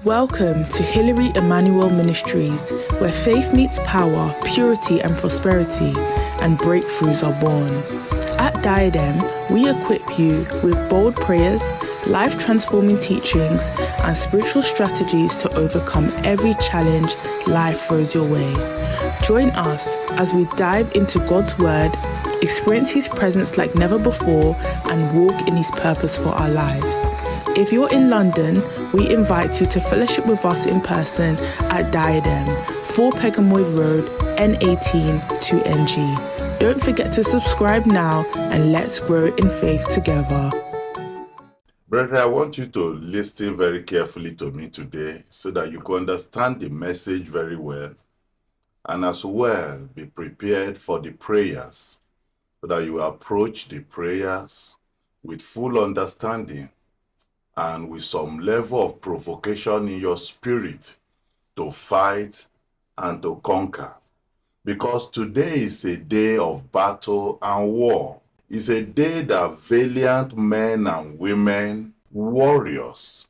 Welcome to Hilary Emmanuel Ministries, where faith meets power, purity and prosperity, and breakthroughs are born. At Diadem, we equip you with bold prayers, life-transforming teachings, and spiritual strategies to overcome every challenge life throws your way. Join us as we dive into God's Word, experience His presence like never before, and walk in His purpose for our lives. If you're in London, we invite you to fellowship with us in person at Diadem, 4 Pegamoy Road, N18 2NG. Don't forget to subscribe now and let's grow in faith together. Brethren, I want you to listen very carefully to me today so that you can understand the message very well, and as well be prepared for the prayers so that you approach the prayers with full understanding and with some level of provocation in your spirit to fight and to conquer. Because today is a day of battle and war. It's a day that valiant men and women, warriors,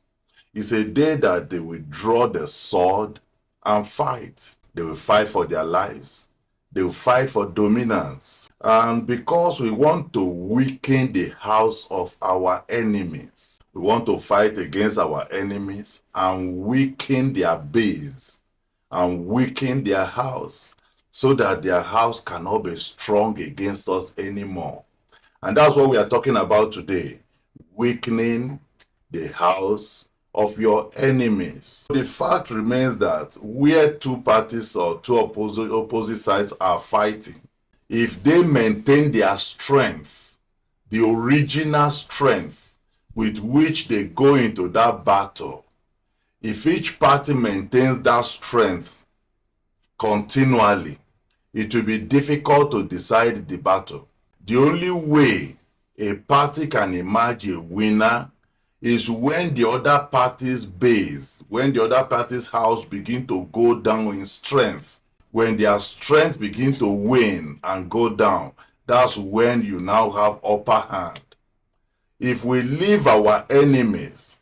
it's a day that they will draw the sword and fight. They will fight for their lives. They will fight for dominance. And because we want to weaken the house of our enemies, we want to fight against our enemies and weaken their base and weaken their house so that their house cannot be strong against us anymore. And that's what we are talking about today, weakening the house of your enemies. The fact remains that where two parties or two opposite sides are fighting, if they maintain their strength, the original strength with which they go into that battle, if each party maintains that strength continually, it will be difficult to decide the battle. The only way a party can emerge a winner is when the other party's base, when the other party's house begin to go down in strength. When their strength begin to wane and go down, that's when you now have upper hand. If we leave our enemies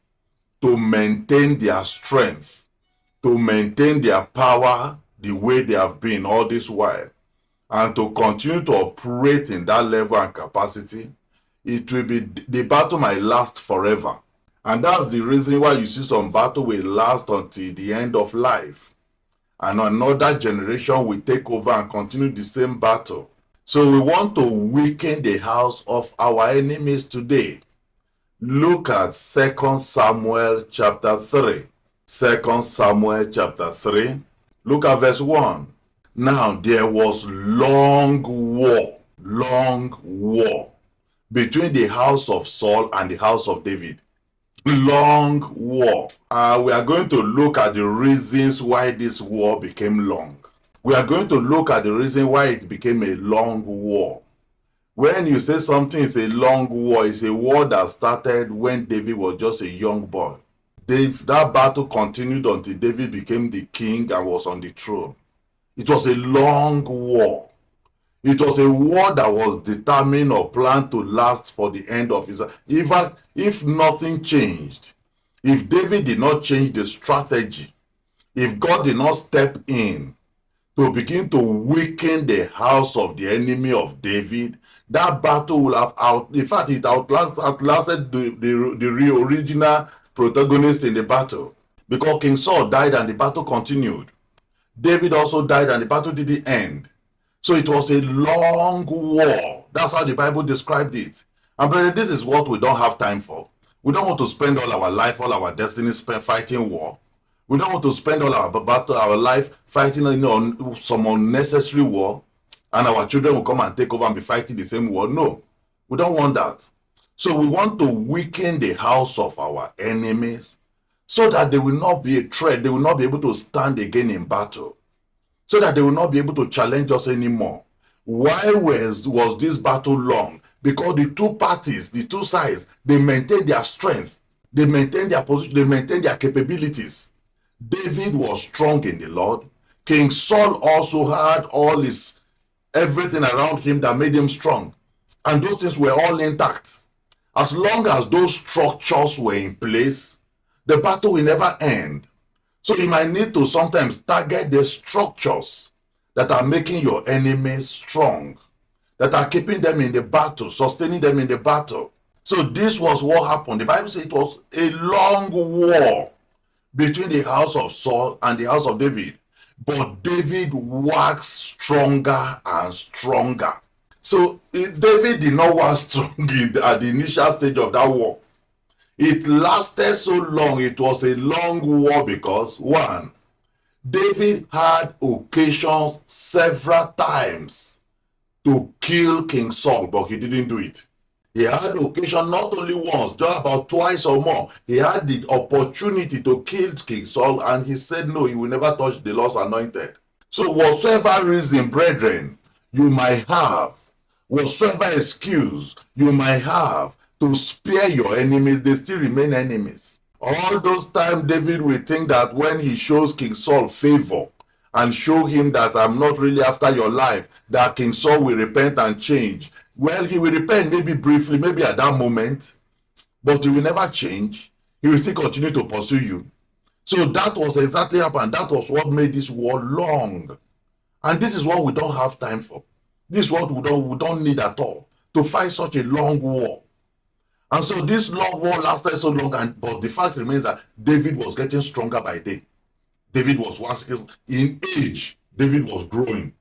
to maintain their strength, to maintain their power the way they have been all this while, and to continue to operate in that level and capacity, it will be, the battle might last forever. And that's the reason why you see some battle will last until the end of life. And another generation will take over and continue the same battle. So we want to weaken the house of our enemies today. Look at 2 Samuel chapter 3. 2 Samuel chapter 3. Look at verse 1. Now there was long war between the house of Saul and the house of David. Long war. We are going to look at the reasons why this war became long. We are going to look at the reason why it became a long war. When you say something is a long war, it's a war that started when David was just a young boy. That battle continued until David became the king and was on the throne. It was a long war. It was a war that was determined or planned to last for the end of his life. In fact, if nothing changed, if David did not change the strategy, if God did not step in to begin to weaken the house of the enemy of David, that battle will have it outlasted the original protagonist in the battle. Because King Saul died and the battle continued. David also died and the battle didn't end. So it was a long war. That's how the Bible described it. And brother, this is what we don't have time for. We don't want to spend all our life, all our destiny spent fighting war. We don't want to spend all our life fighting on some unnecessary war, and our children will come and take over and be fighting the same war. No, we don't want that. So we want to weaken the house of our enemies so that they will not be a threat. They will not be able to stand again in battle. So that they will not be able to challenge us anymore. Why was this battle long? Because the two parties, the two sides, they maintained their strength. They maintained their position. They maintained their capabilities. David was strong in the Lord. King Saul also had everything around him that made him strong. And those things were all intact. As long as those structures were in place, the battle will never end. So you might need to sometimes target the structures that are making your enemy strong, that are keeping them in the battle, sustaining them in the battle. So this was what happened. The Bible says it was a long war between the house of Saul and the house of David. But David waxed stronger and stronger. So David did not wax strong at the initial stage of that war. It lasted so long. It was a long war because, one, David had occasions several times to kill King Saul, but he didn't do it. He had occasion not only once, just about twice or more. He had the opportunity to kill King Saul, and he said no, he will never touch the Lord's anointed. So whatsoever reason, brethren, you might have, whatsoever excuse you might have to spare your enemies, they still remain enemies. All those times David will think that when he shows King Saul favor and show him that I'm not really after your life, that King Saul will repent and change. Well, he will repent maybe briefly, maybe at that moment, but he will never change. He will still continue to pursue you. So that was exactly happened. That was what made this war long. And this is what we don't have time for. This is what we don't need at all, to fight such a long war. And so this long war lasted so long, but the fact remains that David was getting stronger by day. David was waxing in age. David was growing.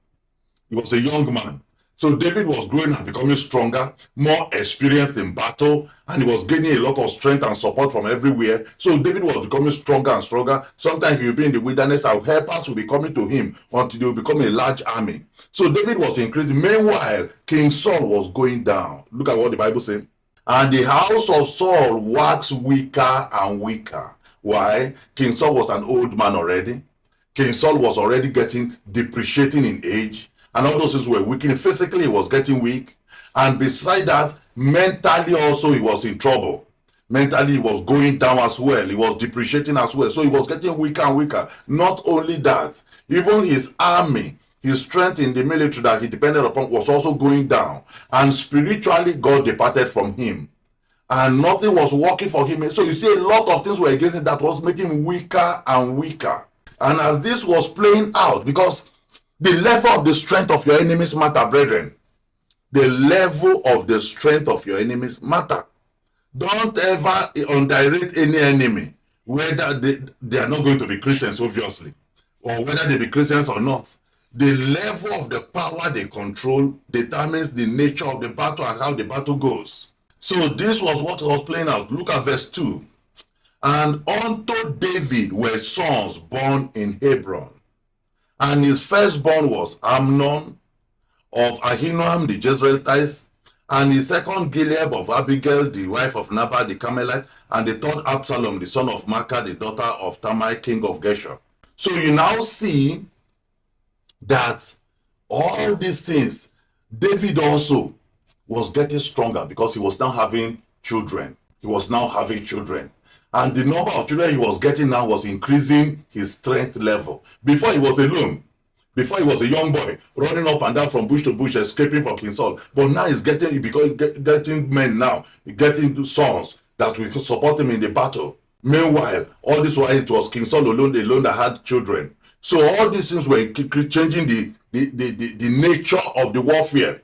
He was a young man. So David was growing and becoming stronger, more experienced in battle, and he was gaining a lot of strength and support from everywhere. So David was becoming stronger and stronger. Sometimes he will be in the wilderness and helpers will be coming to him until they will become a large army. So David was increasing. Meanwhile, King Saul was going down. Look at what the Bible says. And the house of Saul waxed weaker and weaker. Why? King Saul was an old man already. King Saul was already getting depreciating in age. And all those things were weakening. Physically, he was getting weak. And beside that, mentally also, he was in trouble. Mentally, he was going down as well. He was depreciating as well. So he was getting weaker and weaker. Not only that, even his army, his strength in the military that he depended upon was also going down. And spiritually, God departed from him. And nothing was working for him. So you see, a lot of things were against him that was making him weaker and weaker. And as this was playing out, because the level of the strength of your enemies matter, brethren. The level of the strength of your enemies matter. Don't ever underrate any enemy, whether they are not going to be Christians, obviously, or whether they be Christians or not. The level of the power they control determines the nature of the battle and how the battle goes. So this was what was playing out. Look at verse 2. And unto David were sons born in Hebron. And his firstborn was Amnon of Ahinoam the Jezreelitess, and his second Gilead of Abigail, the wife of Nabal the Carmelite, and the third Absalom, the son of Maacah, the daughter of Talmai, king of Geshur. So you now see that all these things, David also was getting stronger because he was now having children. He was now having children. And the number of children he was getting now was increasing his strength level. Before he was alone. Before he was a young boy, running up and down from bush to bush, escaping from King Saul. But now he's getting men now, getting sons that will support him in the battle. Meanwhile, all this while it was King Saul alone that had children. So all these things were changing the nature of the warfare.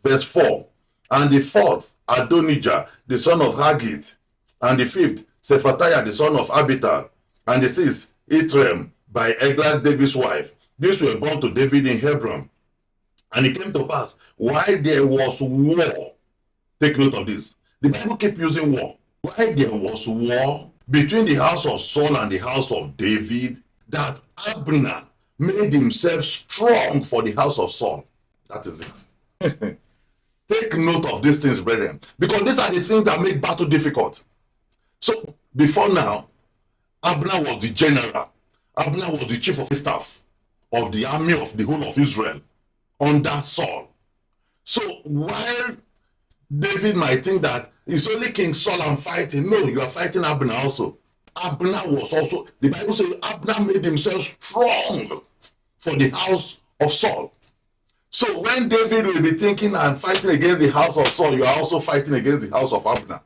Verse 4. And the fourth, Adonijah, the son of Haggith. And the fifth, Shephatiah, the son of Abital. And the sixth, Ithream, by Eglah, David's wife. These were born to David in Hebron. And it came to pass, while there was war, take note of this. The Bible keeps using war. While there was war between the house of Saul and the house of David, that Abner made himself strong for the house of Saul. That is it. Take note of these things, brethren, because these are the things that make battle difficult. So, before now, Abner was the general. Abner was the chief of staff of the army of the whole of Israel under Saul. So, while David might think that it's only King Saul I'm fighting, no, you are fighting Abner also. Abner was also, the Bible says Abner made himself strong for the house of Saul. So when David will be thinking and fighting against the house of Saul, you are also fighting against the house of Abner.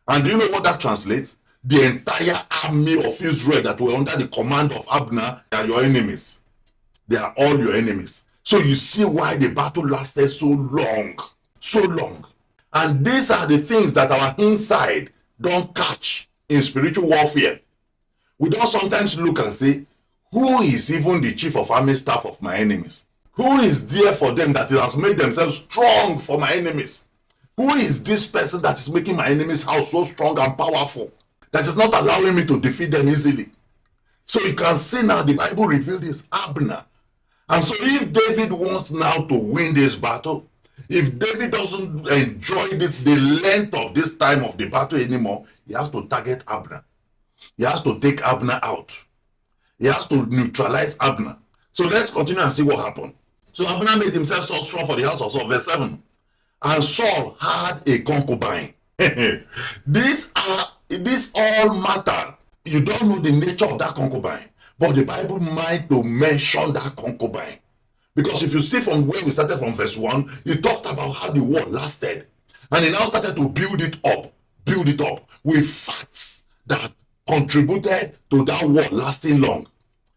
And do you know what that translates? the entire army of Israel that were under the command of Abner are your enemies. They are all your enemies. So you see why the battle lasted so long. So long. And these are the things that our inside don't catch in spiritual warfare. We don't sometimes look and say, who is even the chief of army staff of my enemies? Who is there for them that has made themselves strong for my enemies? Who is this person that is making my enemy's house so strong and powerful that is not allowing me to defeat them easily? So you can see now the Bible revealed is Abner. And so if David wants now to win this battle, if David doesn't enjoy the length of this time of the battle anymore, he has to target Abner. He has to take Abner out. He has to neutralize Abner. So let's continue and see what happened. So Abner made himself so strong for the house of Saul. Verse 7. And Saul had a concubine. This all matter. You don't know the nature of that concubine. But the Bible might to mention that concubine. Because if you see from where we started from verse 1, he talked about how the war lasted. And he now started to build it up with facts that contributed to that war lasting long.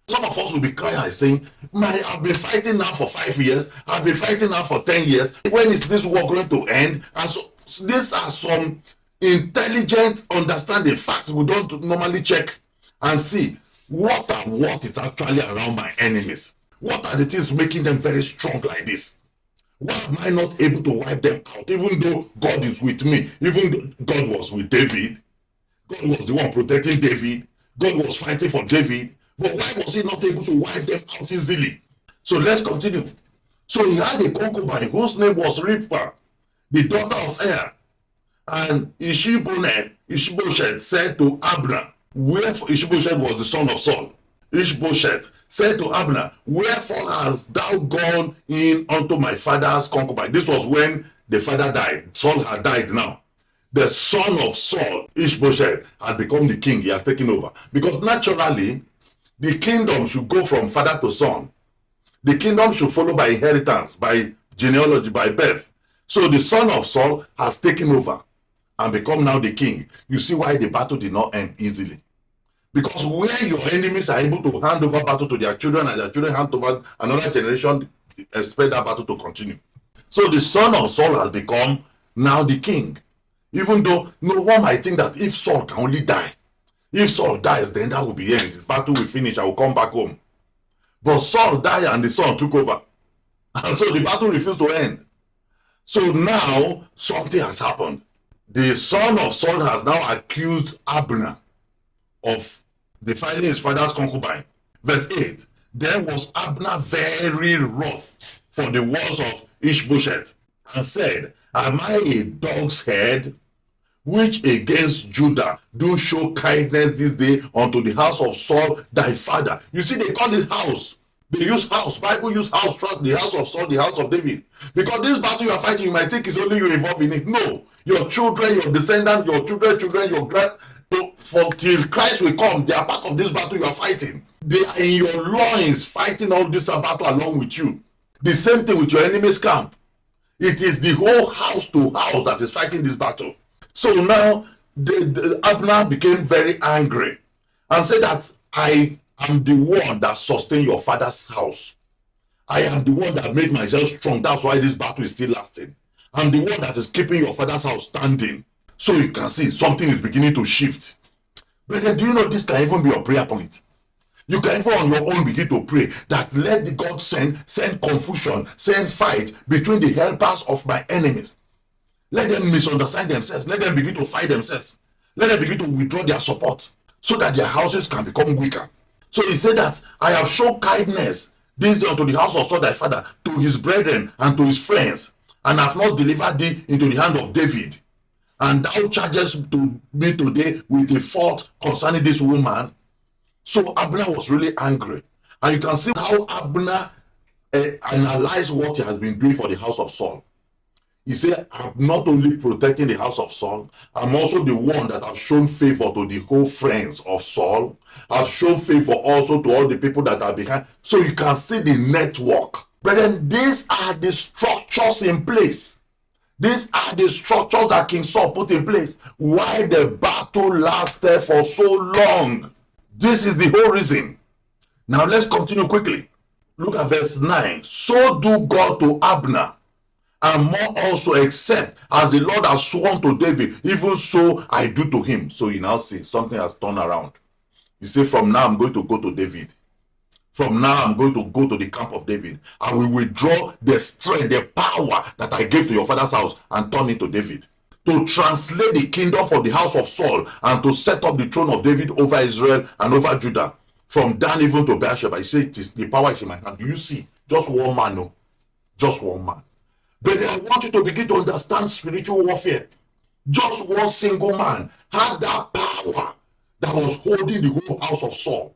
Some of us will be crying and saying, I've been fighting now for 5 years. I've been fighting now for 10 years. When is this war going to end? And so these are some intelligent understanding facts we don't normally check and see what is actually around my enemies. What are the things making them very strong like this? Why am I not able to wipe them out? Even though God is with me, even though God was with David, God was the one protecting David, God was fighting for David, but why was he not able to wipe them out easily? So let's continue. So he had a concubine whose name was Rivka, the daughter of Er. And Ishbosheth said to Abner, wherefore Ishbosheth was the son of Saul. Ishbosheth said to Abner, wherefore hast thou gone in unto my father's concubine? This was when the father died. Saul had died now. The son of Saul, Ishbosheth, had become the king. He has taken over. Because naturally, the kingdom should go from father to son. The kingdom should follow by inheritance, by genealogy, by birth. So the son of Saul has taken over and become now the king. You see why the battle did not end easily. Because where your enemies are able to hand over battle to their children and their children hand over another generation, expect that battle to continue. So the son of Saul has become now the king. Even though no one might think that if Saul can only die, if Saul dies, then that will be end. The battle will finish, I will come back home. But Saul died and the son took over. And so the battle refused to end. So now something has happened. The son of Saul has now accused Abner of defiling his father's concubine. Verse 8. Then was Abner very wroth for the words of Ishbosheth, and said, am I a dog's head, which against Judah do show kindness this day unto the house of Saul thy father? You see, they call this house. They use house. Bible use house, the house of Saul, the house of David. Because this battle you are fighting, you might think it's only you involved in it. No. Your children, your descendants, your children, your grand, for till Christ will come, they are part of this battle you are fighting. They are in your loins fighting all this battle along with you. The same thing with your enemy's camp. It is the whole house to house that is fighting this battle. So now Abner became very angry and said that I am the one that sustained your father's house. I am the one that made myself strong. That's why this battle is still lasting. I'm the one that is keeping your father's house standing. So you can see something is beginning to shift. Brethren, do you know this can even be your prayer point? You can even on your own begin to pray that let the God send confusion, send fight between the helpers of my enemies. Let them misunderstand themselves. Let them begin to fight themselves. Let them begin to withdraw their support so that their houses can become weaker. So he said that I have shown kindness this day unto the house of Saul thy father, to his brethren and to his friends, and have not delivered thee into the hand of David. And thou chargest to me today with a fault concerning this woman. So Abner was really angry. And you can see how Abner analyzed what he has been doing for the house of Saul. He said, I'm not only protecting the house of Saul, I'm also the one that have shown favor to the whole friends of Saul. I've shown favor also to all the people that are behind. So you can see the network. Brethren, these are the structures in place These are the structures that King Saul put in place. Why the battle lasted for so long. This is the whole reason. Now let's continue quickly. Look at verse 9. So do God to Abner, and more also, except as the Lord has sworn to David, even so I do to him. So you now see something has turned around. You say, from now I'm going to go to David. From now I'm going to go to the camp of David. I will withdraw the strength, the power that I gave to your father's house and turn it to David. To translate the kingdom from the house of Saul and to set up the throne of David over Israel and over Judah. From Dan even to Beersheba. You say, the power is in my hand. Do you see? Just one man, no. Just one man. But I want you to begin to understand spiritual warfare. Just one single man had that power that was holding the whole house of Saul.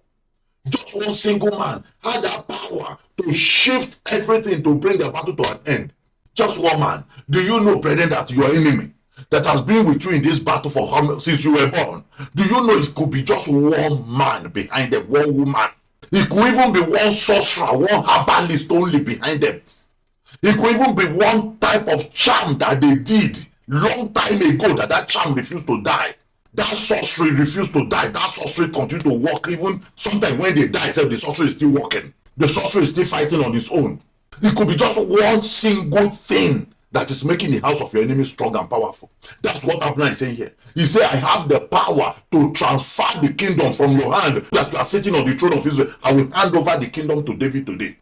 Just one single man had that power to shift everything to bring the battle to an end. Just one man. Do you know, brethren, that your enemy that has been with you in this battle for since you were born, do you know it could be just one man behind them, one woman? It could even be one sorcerer, one herbalist only behind them. It could even be one type of charm that they did long time ago that charm refused to die. That sorcery refused to die. That sorcery continued to work. Even sometimes when they die, the sorcery is still working. The sorcery is still fighting on its own. It could be just one single thing that is making the house of your enemy strong and powerful. That's what Abner is saying here. He said, I have the power to transfer the kingdom from your hand that you are sitting on the throne of Israel. I will hand over the kingdom to David today.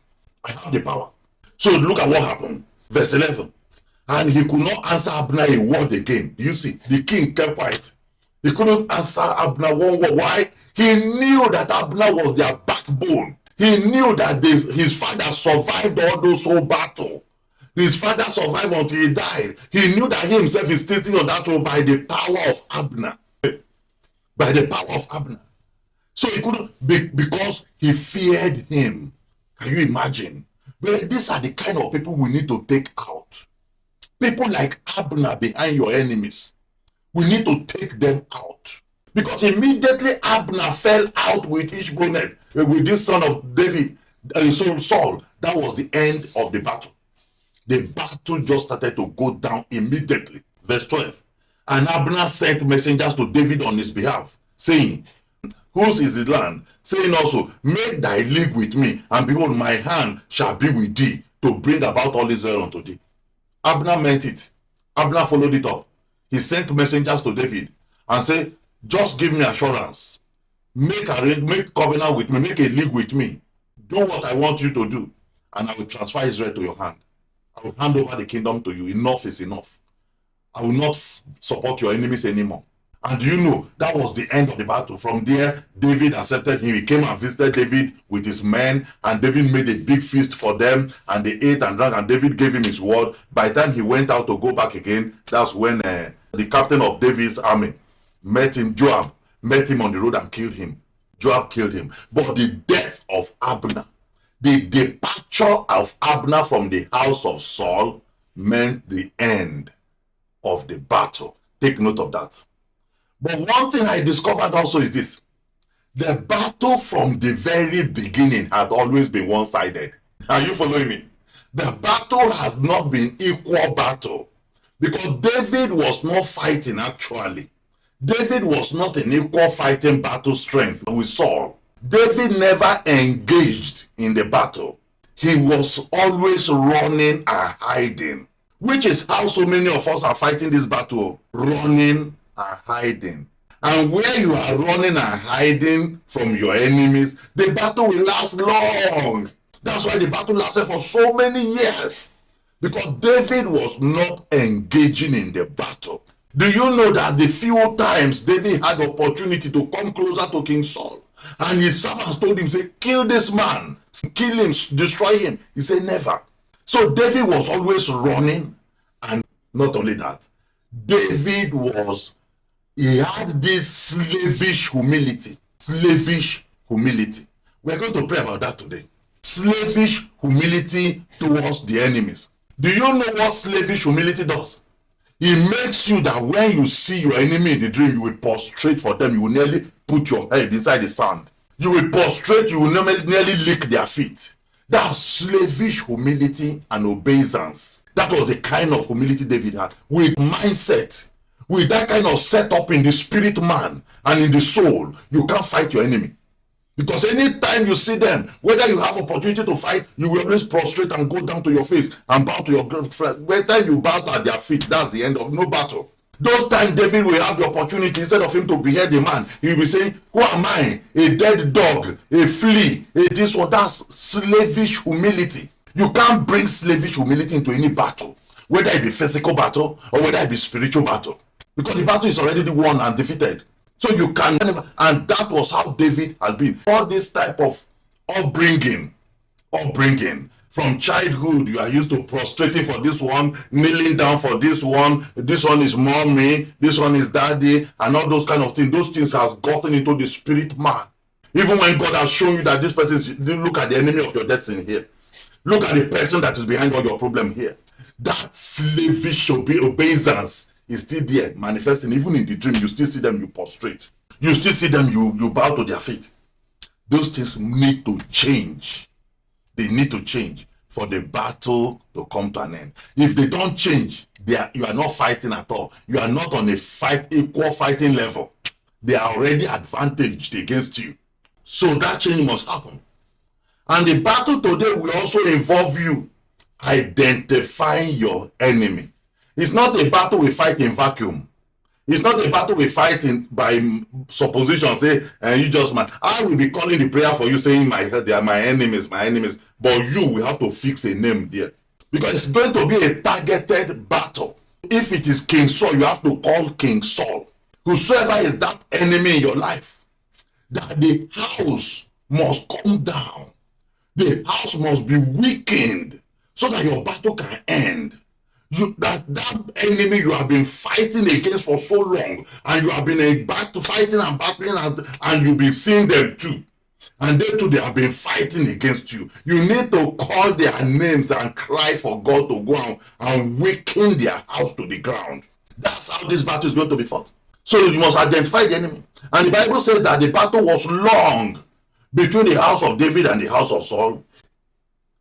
I have the power. So look at what happened. Verse 11. And he could not answer Abner a word again. Do you see? The king kept quiet. He couldn't answer Abner one word. Why? He knew that Abner was their backbone. He knew that his father survived all those whole battle. His father survived until he died. He knew that he himself is sitting on that throne by the power of Abner. By the power of Abner. So he couldn't, because he feared him. Can you imagine? But these are the kind of people we need to take out. People like Abner behind your enemies. We need to take them out. Because immediately Abner fell out with Ishbosheth, with this son of David, Saul. That was the end of the battle. The battle just started to go down immediately. Verse 12. And Abner sent messengers to David on his behalf, saying, whose is the land? Saying also, make thy league with me, and behold, my hand shall be with thee, to bring about all Israel unto thee. Abner meant it. Abner followed it up. He sent messengers to David and said, just give me assurance. Make covenant with me. Make a league with me. Do what I want you to do, and I will transfer Israel to your hand. I will hand over the kingdom to you. Enough is enough. I will not support your enemies anymore. And you know, that was the end of the battle. From there, David accepted him. He came and visited David with his men, and David made a big feast for them, and they ate and drank, and David gave him his word. By the time he went out to go back again, that's when the captain of David's army met him, Joab, met him on the road and killed him. Joab killed him. But the death of Abner, the departure of Abner from the house of Saul, meant the end of the battle. Take note of that. But one thing I discovered also is this. The battle from the very beginning had always been one-sided. Are you following me? The battle has not been equal battle. Because David was not fighting actually. David was not in equal fighting battle strength with Saul. David never engaged in the battle. He was always running and hiding. Which is how so many of us are fighting this battle. Running and hiding. And where you are running and hiding from your enemies, the battle will last long. That's why the battle lasted for so many years. Because David was not engaging in the battle. Do you know that the few times David had opportunity to come closer to King Saul, and his servants told him, say, kill this man, kill him, destroy him. He said, never. So David was always running, and not only that, he had this slavish humility. Slavish humility. We're going to pray about that today. Slavish humility towards the enemies. Do you know what slavish humility does? It makes you that when you see your enemy in the dream, you will prostrate for them. You will nearly put your head inside the sand. You will prostrate, you will nearly lick their feet. That's slavish humility and obeisance. That was the kind of humility David had. With mindset, with that kind of setup in the spirit man and in the soul, you can't fight your enemy. Because anytime you see them, whether you have opportunity to fight, you will always prostrate and go down to your face and bow to your friend. Whether you bow at their feet, that's the end of no battle. Those times David will have the opportunity, instead of him to behead the man, he will be saying, who am I? A dead dog, a flea, a this one. That's slavish humility. You can't bring slavish humility into any battle, whether it be physical battle or whether it be spiritual battle, because the battle is already won and defeated. So you can never, and that was how David had been. All this type of upbringing, from childhood, you are used to prostrating for this one, kneeling down for this one is mommy, this one is daddy, and all those kind of things. Those things has gotten into the spirit man. Even when God has shown you that this person is, look at the enemy of your destiny here. Look at the person that is behind all your problem here. That slavish obeisance is still there, manifesting. Even in the dream, you still see them, you prostrate. You still see them, you bow to their feet. Those things need to change. They need to change for the battle to come to an end. If they don't change, you are not fighting at all. You are not on a equal fighting level. They are already advantaged against you. So that change must happen. And the battle today will also involve you identifying your enemy. It's not a battle we fight in vacuum. It's not a battle we fight in by supposition. Say, and you just man. I will be calling the prayer for you, saying they are my enemies, my enemies. But you will have to fix a name there, because it's going to be a targeted battle. If it is King Saul, you have to call King Saul. Whosoever is that enemy in your life, that the house must come down. The house must be weakened so that your battle can end. That enemy you have been fighting against for so long, and you have been fighting and battling, and you've been seeing them too, and they have been fighting against you. You need to call their names and cry for God to go out and weaken their house to the ground. That's how this battle is going to be fought. So you must identify the enemy. And the Bible says that the battle was long between the house of David and the house of Saul.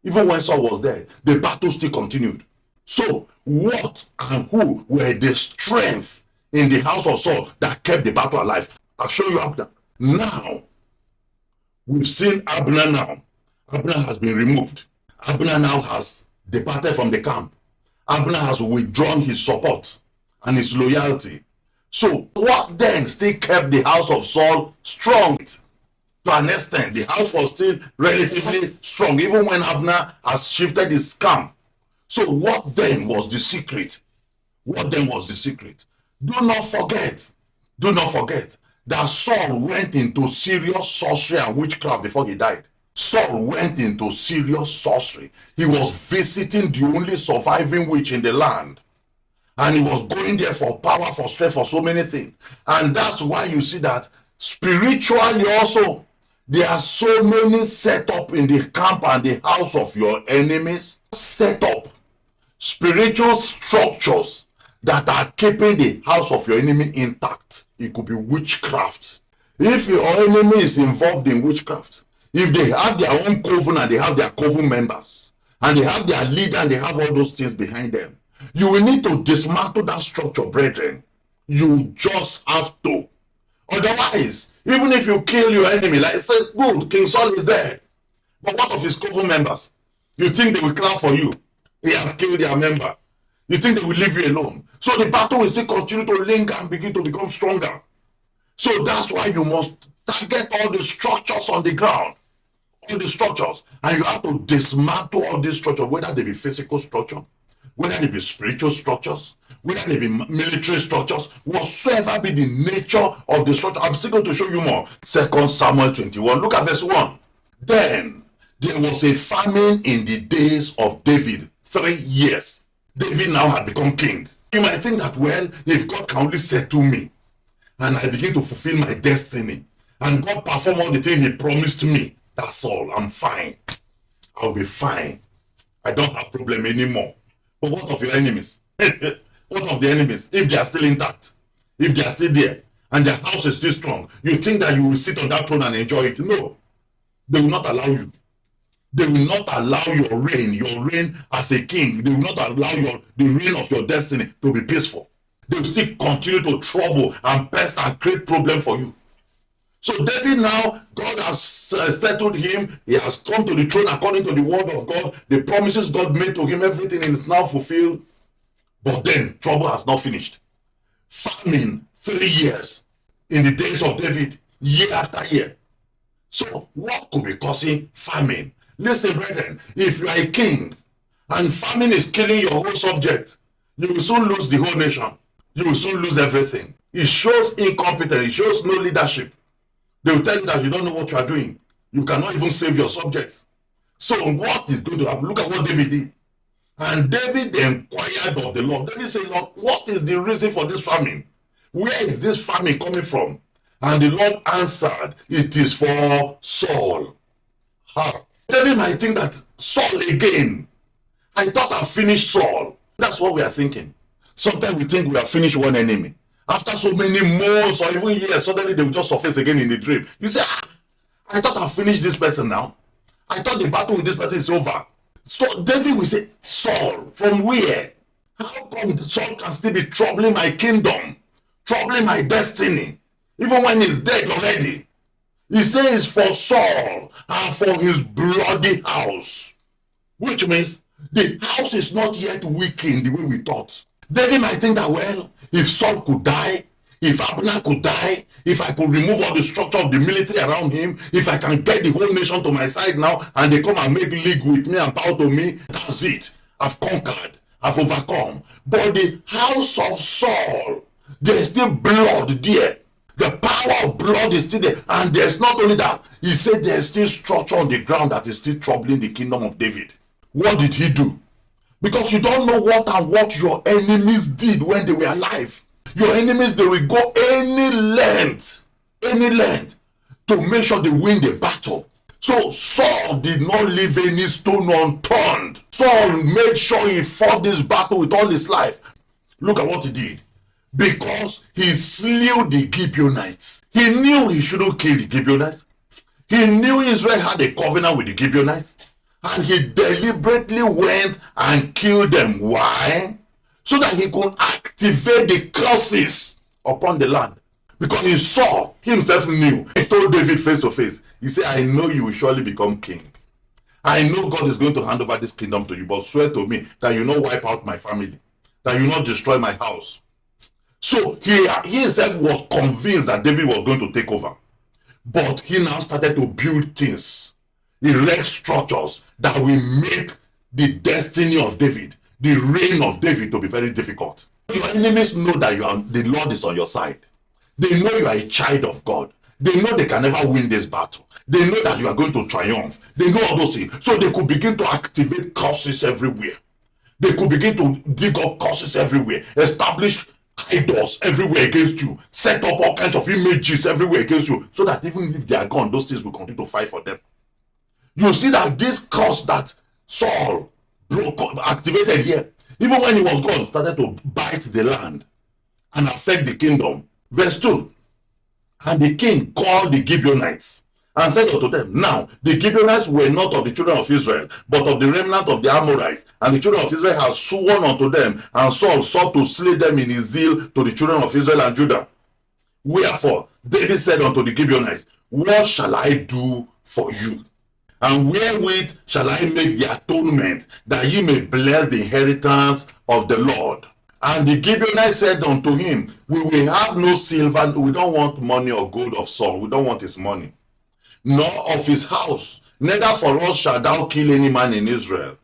Even when Saul was dead, the battle still continued. So what and who were the strength in the house of Saul that kept the battle alive? I've shown you Abner. Now, we've seen Abner now. Abner has been removed. Abner now has departed from the camp. Abner has withdrawn his support and his loyalty. So what then still kept the house of Saul strong? To an extent, the house was still relatively strong, even when Abner has shifted his camp. So what then was the secret? What then was the secret? Do not forget that Saul went into serious sorcery and witchcraft before he died. Saul went into serious sorcery. He was visiting the only surviving witch in the land. And he was going there for power, for strength, for so many things. And that's why you see that spiritually also, there are so many set up in the camp and the house of your enemies. Set up spiritual structures that are keeping the house of your enemy intact. It could be witchcraft. If your enemy is involved in witchcraft, if they have their own coven and they have their coven members, and they have their leader and they have all those things behind them, you will need to dismantle that structure, brethren. You just have to. Otherwise, even if you kill your enemy, like I said, good, King Saul is there. But what of his coven members? You think they will clap for you? He has killed their member. You think they will leave you alone? So the battle will still continue to linger and begin to become stronger. So that's why you must target all the structures on the ground. All the structures. And you have to dismantle all these structures, whether they be physical structure, whether they be spiritual structures, whether they be military structures, whatsoever be the nature of the structure. I'm still going to show you more. 2 Samuel 21. Look at verse 1. Then there was a famine in the days of David. 3 years. David now had become king. You might think that, well, if God can only settle me and I begin to fulfill my destiny and God perform all the things he promised me, that's all. I'm fine. I'll be fine. I don't have problem anymore. But what of your enemies? What of the enemies? If they are still intact, if they are still there, and their house is still strong, you think that you will sit on that throne and enjoy it? No. They will not allow you. They will not allow your reign as a king. They will not allow the reign of your destiny to be peaceful. They will still continue to trouble and pest and create problem for you. So David now, God has settled him. He has come to the throne according to the word of God. The promises God made to him, everything is now fulfilled. But then trouble has not finished. Famine, 3 years in the days of David, year after year. So what could be causing famine? Listen, brethren, if you are a king and famine is killing your whole subject, you will soon lose the whole nation. You will soon lose everything. It shows incompetence. It shows no leadership. They will tell you that you don't know what you are doing. You cannot even save your subjects. So what is going to happen? Look at what David did. And David inquired of the Lord. David said, Lord, what is the reason for this famine? Where is this famine coming from? And the Lord answered, it is for Saul. David might think that Saul again. I thought I finished Saul. That's what we are thinking. Sometimes we think we have finished one enemy. After so many months or even years, suddenly they will just surface again in the dream. You say, I thought I finished this person now. I thought the battle with this person is over. So David will say, Saul, from where? How come Saul can still be troubling my kingdom, troubling my destiny, even when he's dead already? He says for Saul and for his bloody house, which means the house is not yet weakened the way we thought. David might think that, well, if Saul could die, if Abner could die, if I could remove all the structure of the military around him, if I can get the whole nation to my side now and they come and make league with me and bow to me, that's it. I've conquered. I've overcome. But the house of Saul, there's still blood there. The power of blood is still there. And there's not only that, he said there's still structure on the ground that is still troubling the kingdom of David. What did he do? Because you don't know what your enemies did when they were alive. Your enemies, they will go any length to make sure they win the battle. So Saul did not leave any stone unturned. Saul made sure he fought this battle with all his life. Look at what he did. Because he slew the Gibeonites. He knew he shouldn't kill the Gibeonites. He knew Israel had a covenant with the Gibeonites. And he deliberately went and killed them. Why? So that he could activate the curses upon the land. Because he saw, he himself knew. He told David face to face. He said, I know you will surely become king. I know God is going to hand over this kingdom to you. But swear to me that you will not wipe out my family. That you will not destroy my house. So he himself was convinced that David was going to take over. But he now started to build things. Erect structures that will make the destiny of David, the reign of David, to be very difficult. Your enemies know that the Lord is on your side. They know you are a child of God. They know they can never win this battle. They know that you are going to triumph. They know all those things. So they could begin to activate curses everywhere. They could begin to dig up curses everywhere. Establish idols everywhere against you. Set up all kinds of images everywhere against you. So that even if they are gone, those things will continue to fight for them. You see that this curse that Saul activated here, even when he was gone, started to bite the land and affect the kingdom. Verse 2. And the king called the Gibeonites and said unto them, now the Gibeonites were not of the children of Israel, but of the remnant of the Amorites. And the children of Israel had sworn unto them, and Saul sought to slay them in his zeal to the children of Israel and Judah. Wherefore David said unto the Gibeonites, what shall I do for you? And wherewith shall I make the atonement, that ye may bless the inheritance of the Lord? And the Gibeonites said unto him, we will have no silver, we don't want money or gold of Saul, we don't want his money, nor of his house, neither for us shalt thou kill any man in Israel.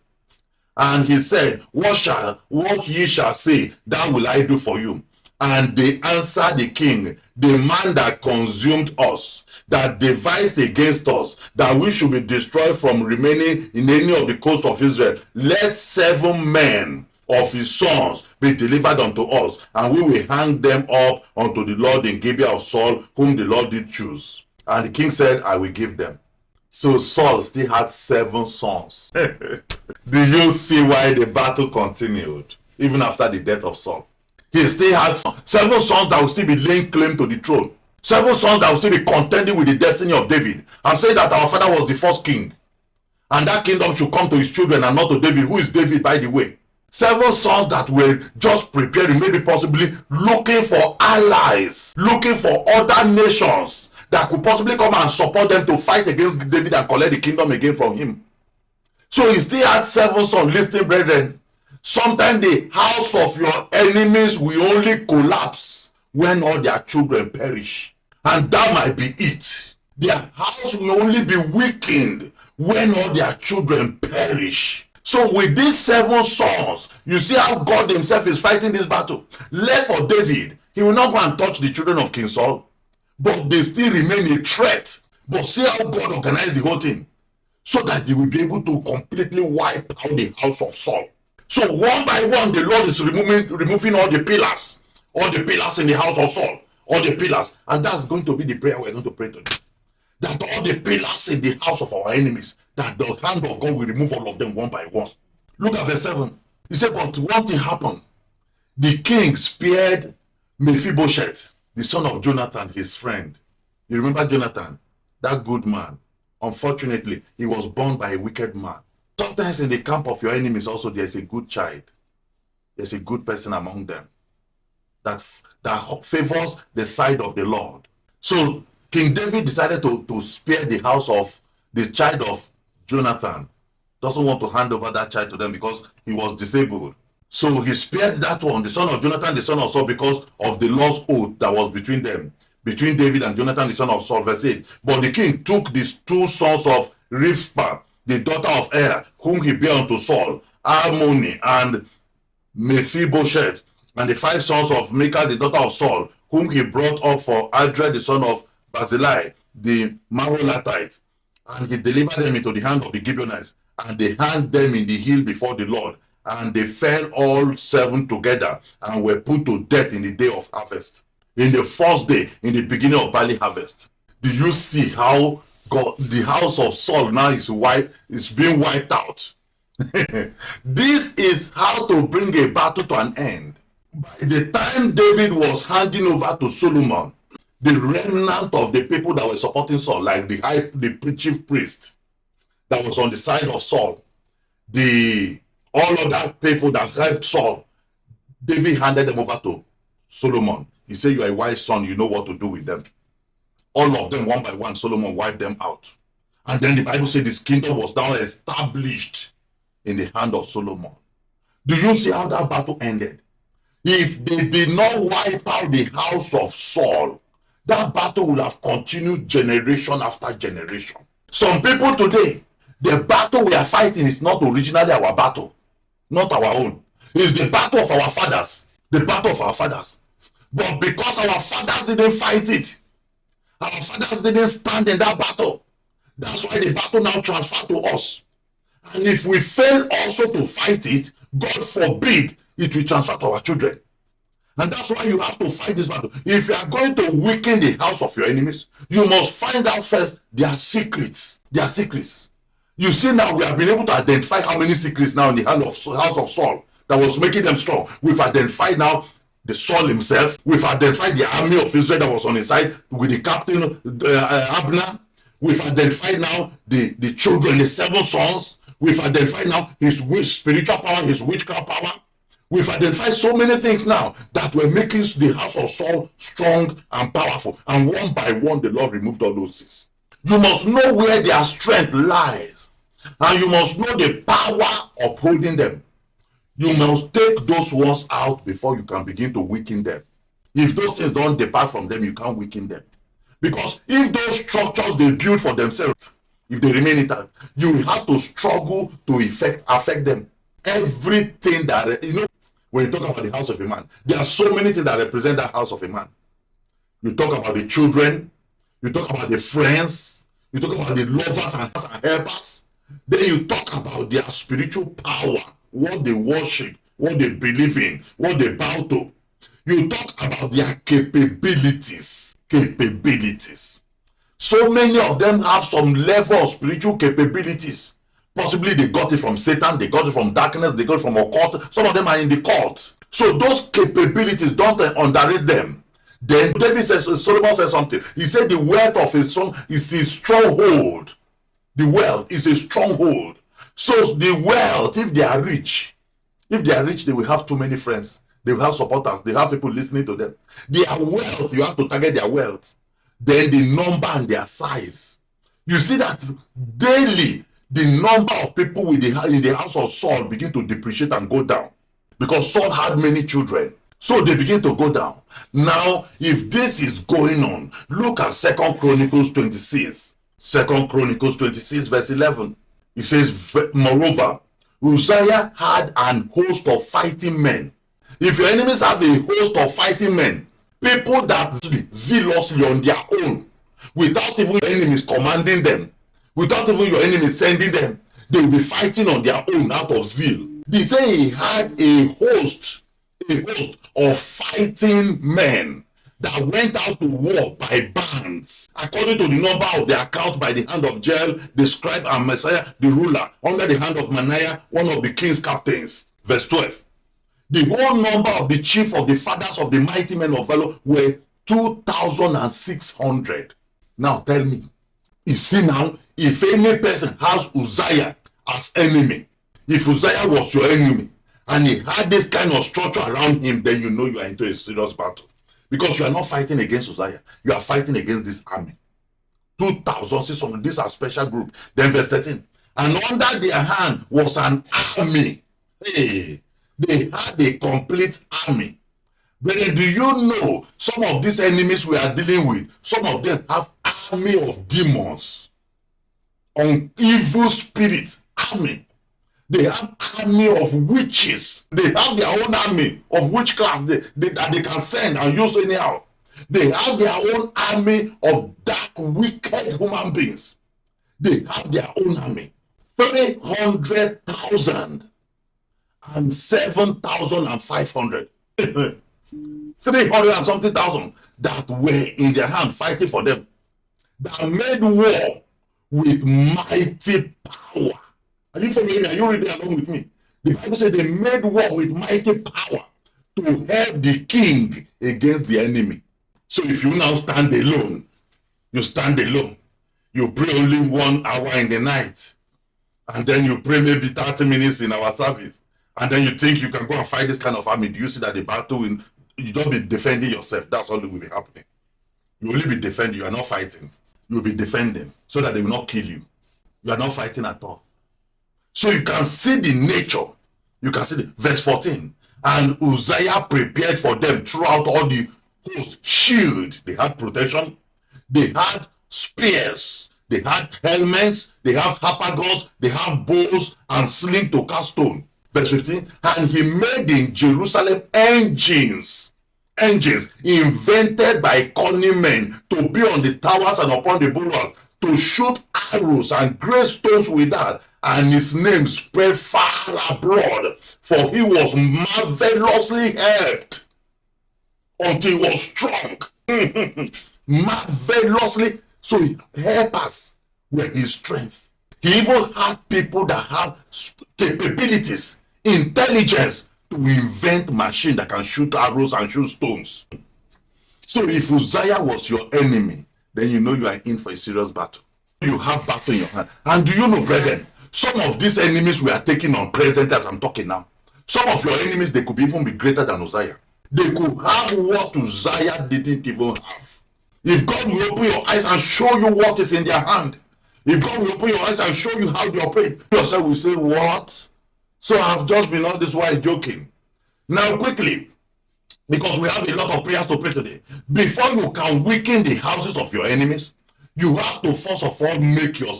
And he said, what ye shall say, that will I do for you. And they answered the king, the man that consumed us, that devised against us, that we should be destroyed from remaining in any of the coast of Israel, let 7 men of his sons be delivered unto us, and we will hang them up unto the Lord in Gibeah of Saul, whom the Lord did choose. And the king said, I will give them. So Saul still had 7 sons. Do you see why the battle continued, even after the death of Saul? He still had 7 sons that will still be laying claim to the throne. 7 sons that will still be contending with the destiny of David, and say that our father was the first king. and that kingdom should come to his children and not to David. Who is David, by the way? 7 sons that were just preparing, maybe possibly looking for allies, looking for other nations that could possibly come and support them to fight against David and collect the kingdom again from him. So he still had 7 sons. Listen, brethren, sometimes the house of your enemies will only collapse when all their children perish. And that might be it. Their house will only be weakened when all their children perish. So with these 7 sons, you see how God himself is fighting this battle. Left for David, he will not go and touch the children of King Saul, but they still remain a threat. But see how God organized the whole thing, so that they will be able to completely wipe out the house of Saul. So one by one, the Lord is removing all the pillars in the house of Saul, all the pillars. And that's going to be the prayer we're going to pray today. That all the pillars in the house of our enemies, that the hand of God will remove all of them one by one. Look at verse 7. He said, but one thing happened. The king spared Mephibosheth, the son of Jonathan, his friend. You remember Jonathan, that good man. Unfortunately, he was born by a wicked man. Sometimes in the camp of your enemies also, there's a good child. There's a good person among them that favors the side of the Lord. So King David decided to spare the house of the child of Jonathan. Doesn't want to hand over that child to them because he was disabled. So he spared that one, the son of Jonathan, the son of Saul, because of the lost oath that was between them, between David and Jonathan, the son of Saul. Verse 8. But the king took these 2 sons of Rivpah, the daughter of Er, whom he bare unto Saul, Harmony and Mephibosheth, and the 5 sons of Michal, the daughter of Saul, whom he brought up for Adred, the son of Barzillai, the Maholatite, and he delivered them into the hand of the Gibeonites, and they hanged them in the hill before the Lord, and they fell all 7 together, and were put to death in the day of harvest. In the first day, in the beginning of barley harvest. Do you see how God, the house of Saul now is being wiped out? This is how to bring a battle to an end. By the time David was handing over to Solomon, the remnant of the people that were supporting Saul, like the chief priest that was on the side of Saul, all of that people that helped Saul, David handed them over to Solomon. He said, you are a wise son, you know what to do with them. All of them, one by one, Solomon wiped them out. And then the Bible said this kingdom was now established in the hand of Solomon. Do you see how that battle ended? If they did not wipe out the house of Saul, that battle would have continued generation after generation. Some people today, the battle we are fighting is not originally our battle, not our own. It's the battle of our fathers, the battle of our fathers. But because our fathers didn't fight it, our fathers didn't stand in that battle, that's why the battle now transferred to us. And if we fail also to fight it, God forbid, it will transfer to our children. And that's why you have to fight this battle. If you are going to weaken the house of your enemies, you must find out first their secrets. Their secrets. You see now we have been able to identify how many secrets now in the house of Saul that was making them strong. We've identified now the Saul himself. We've identified the army of Israel that was on his side with the captain Abner. We've identified now the children, the 7 sons. We've identified now his spiritual power, his witchcraft power. We've identified so many things now that were making the house of Saul strong and powerful. And one by one, the Lord removed all those things. You must know where their strength lies. And you must know the power upholding them. You must take those ones out before you can begin to weaken them. If those things don't depart from them, you can't weaken them. Because if those structures they build for themselves, if they remain intact, you will have to struggle to affect them. Everything that, when you talk about the house of a man, there are so many things that represent that house of a man. You talk about the children, you talk about the friends, you talk about the lovers and helpers. Then you talk about their spiritual power, what they worship, what they believe in, what they bow to. You talk about their capabilities. So many of them have some level of spiritual capabilities. Possibly they got it from Satan, they got it from darkness, they got it from occult. Some of them are in the cult. So those capabilities, don't underrate them. Then Solomon says something. He said the wealth of his son is his stronghold. The wealth is a stronghold. So the wealth, if they are rich, they will have too many friends. They will have supporters. They have people listening to them. Their wealth, you have to target their wealth. Then the number and their size. You see that daily, the number of people in the house of Saul begin to depreciate and go down. Because Saul had many children. So they begin to go down. Now, if this is going on, look at 2 Chronicles 26. 2 Chronicles 26 verse 11. It says, moreover, Uzziah had an host of fighting men. If your enemies have a host of fighting men, people that zealously on their own, without even your enemies commanding them, without even your enemies sending them, they will be fighting on their own out of zeal. They say he had a host of fighting men that went out to war by bands, according to the number of the account by the hand of Jael, the scribe, and Messiah, the ruler, under the hand of Maniah, one of the king's captains. Verse 12. The whole number of the chief of the fathers of the mighty men of valor were 2,600. Now tell me, you see now, if any person has Uzziah as enemy, if Uzziah was your enemy, and he had this kind of structure around him, then you know you are into a serious battle. Because you are not fighting against Uzziah. You are fighting against this army. 2,600. These are special group. Then verse 13. And under their hand was an army. Hey, they had a complete army. But do you know some of these enemies we are dealing with, some of them have army of demons, on evil spirits, army. They have army of witches. They have their own army of witchcraft that they can send and use anyhow. They have their own army of dark, wicked human beings. They have their own army. 300,000 and 7,500. 300 and something thousand that were in their hand fighting for them. That made war with mighty power. Are you following me? Are you reading along with me? The Bible said they made war with mighty power to help the king against the enemy. So if you now stand alone, you stand alone. You pray only 1 hour in the night. And then you pray maybe 30 minutes in our service. And then you think you can go and fight this kind of army. Do you see that the battle will, you don't be defending yourself? That's all that will be happening. You will only be defending. You are not fighting. You will be defending so that they will not kill you. You are not fighting at all. So you can see the nature. You can see verse 14. And Uzziah prepared for them throughout all the host shield. They had protection. They had spears. They had helmets. They have harpagons. They have bows and sling to cast stone. Verse 15. And he made in Jerusalem engines invented by cunning men to be on the towers and upon the bulwarks, to shoot arrows and great stones with that. And his name spread far abroad, for he was marvelously helped until he was strong. Marvelously. So helpers were his strength. He even had people that have capabilities, intelligence to invent machines that can shoot arrows and shoot stones. So if Uzziah was your enemy, then you know you are in for a serious battle. You have battle in your hand. And do you know, brethren, some of these enemies we are taking on present as I'm talking now, some of your enemies, they could even be greater than Uzziah. They could have what Uzziah didn't even have. If God will open your eyes and show you what is in their hand, if God will open your eyes and show you how they operate, you yourself will say, what? So I've just been all this while joking. Now quickly, because we have a lot of prayers to pray today, before you can weaken the houses of your enemies, you have to first of all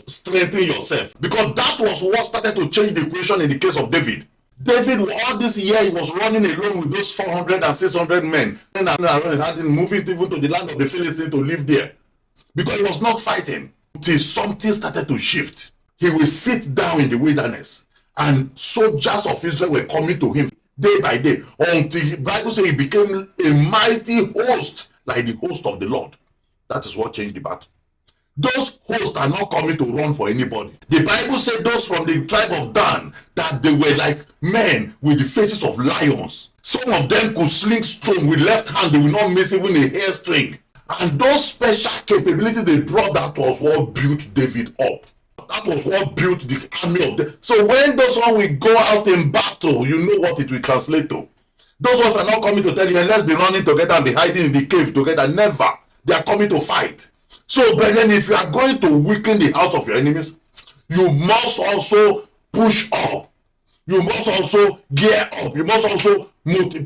strengthen yourself, because that was what started to change the equation in the case of David. David, all this year, he was running alone with those 400 and 600 men, and had him moving even to the land of the Philistines to live there, because he was not fighting. Till something started to shift, he will sit down in the wilderness, and soldiers of Israel were coming to him day by day, until the Bible says he became a mighty host, like the host of the Lord. That is what changed the battle. Those hosts are not coming to run for anybody. The Bible said those from the tribe of Dan, that they were like men with the faces of lions. Some of them could sling stone with left hand. They will not miss even a hairstring. And those special capabilities they brought, that was what built David up. That was what built the army of them. So when those one will go out in battle, you know what it will translate to. Those ones are not coming to tell you, and let's be running together and be hiding in the cave together. Never. They are coming to fight. So, brethren, if you are going to weaken the house of your enemies, you must also push up. You must also gear up. You must also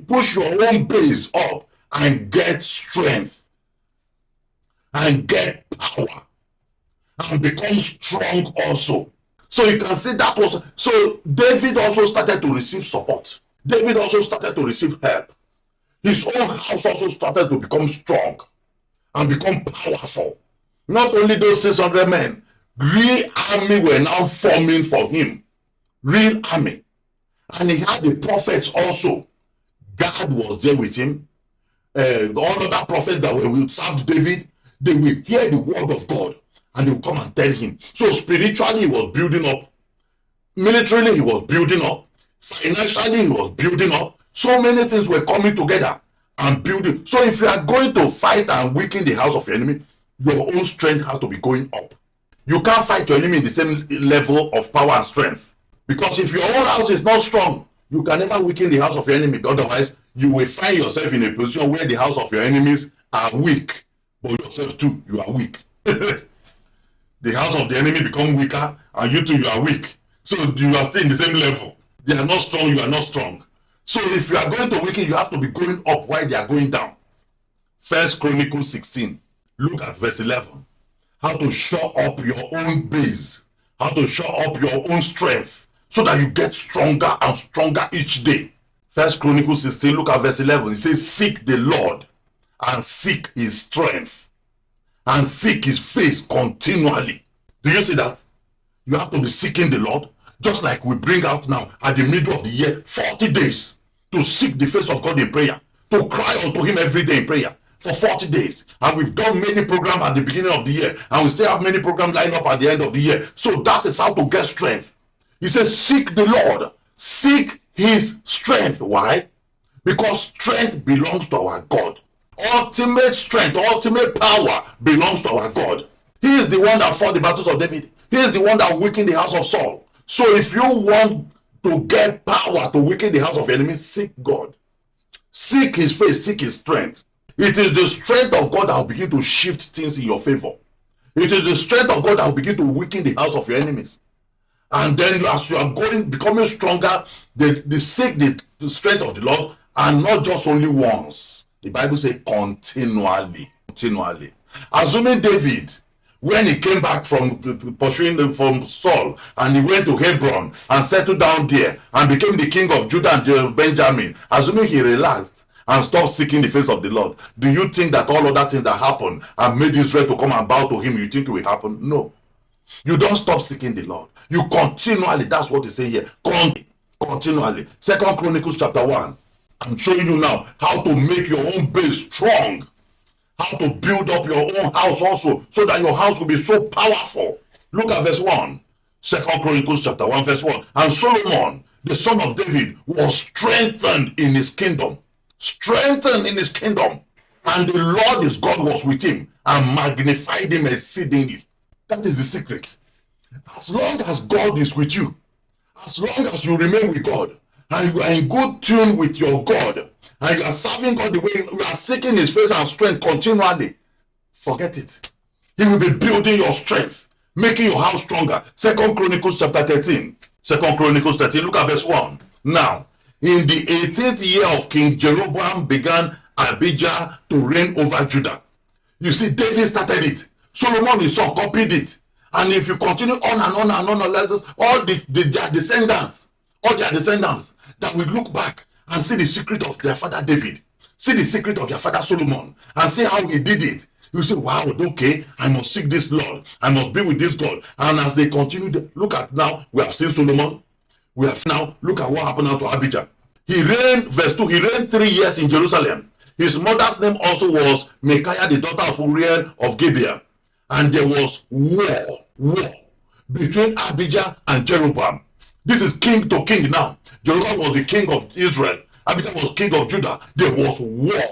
push your own base up and get strength and get power and become strong also. So you can see that was, so David also started to receive support. David also started to receive help. His own house also started to become strong and become powerful. Not only those 600 men, real army were now forming for him. Real army. And he had the prophets also. God was there with him. All other prophets that will serve David, they will hear the word of God and they will come and tell him. So spiritually he was building up. Militarily he was building up. Financially he was building up. So many things were coming together and building. So if you are going to fight and weaken the house of your enemy, your own strength has to be going up. You can't fight your enemy in the same level of power and strength. Because if your own house is not strong, you can never weaken the house of your enemy. Otherwise, you will find yourself in a position where the house of your enemies are weak, but yourself too, you are weak. The house of the enemy become weaker, and you too, you are weak. So you are still in the same level. They are not strong, you are not strong. So if you are going to weaken, you have to be going up while they are going down. 1 Chronicles 16. Look at verse 11. How to shore up your own base. How to shore up your own strength so that you get stronger and stronger each day. 1 Chronicles 16, look at verse 11. It says, seek the Lord and seek his strength and seek his face continually. Do you see that? You have to be seeking the Lord, just like we bring out now at the middle of the year, 40 days to seek the face of God in prayer, to cry unto him every day in prayer for 40 days. And we've done many programs at the beginning of the year, and we still have many programs lined up at the end of the year. So that is how to get strength. He says, seek the Lord, seek his strength. Why? Because strength belongs to our God. Ultimate strength, ultimate power belongs to our God. He is the one that fought the battles of David. He is the one that weakened the house of Saul. So if you want to get power to weaken the house of enemies, seek God. Seek his face, seek his strength. It is the strength of God that will begin to shift things in your favor. It is the strength of God that will begin to weaken the house of your enemies. And then as you are becoming stronger, they seek the strength of the Lord, and not just only once. The Bible says continually. Continually. Assuming David, when he came back from pursuing from Saul, and he went to Hebron and settled down there and became the king of Judah and Benjamin, assuming he relaxed and stopped seeking the face of the Lord, do you think that all other things that happened and made Israel to come and bow to him, you think it will happen? No. You don't stop seeking the Lord. You continually, that's what he's saying here. Continually. 2 Chronicles chapter 1. I'm showing you now how to make your own base strong. How to build up your own house also, so that your house will be so powerful. Look at verse 1. 2 Chronicles chapter 1 verse 1. And Solomon, the son of David, was strengthened in his kingdom. Strengthened in his kingdom. And the Lord his God was with him and magnified him exceedingly. That is the secret. As long as God is with you, as long as you remain with God, and you are in good tune with your God, and you are serving God the way you are seeking his face and strength continually, forget it. He will be building your strength, making your house stronger. 2 Chronicles chapter 13. 2 Chronicles 13, look at verse 1. Now, in the 18th year of King Jeroboam began Abijah to reign over Judah. You see, David started it. Solomon his son copied it. And if you continue on and on and on, like this, all their descendants, that will look back and see the secret of their father David, see the secret of their father Solomon, and see how he did it. You say, wow, okay, I must seek this Lord, I must be with this God. And as they continue, look at now, we have seen Solomon, we have now, look at what happened now to Abijah. He reigned, verse 2, he reigned 3 years in Jerusalem. His mother's name also was Micaiah, the daughter of Uriel of Gibeah. And there was war between Abijah and Jeroboam. This is king to king now. Jeroboam was the king of Israel. Abijah was king of Judah. There was war,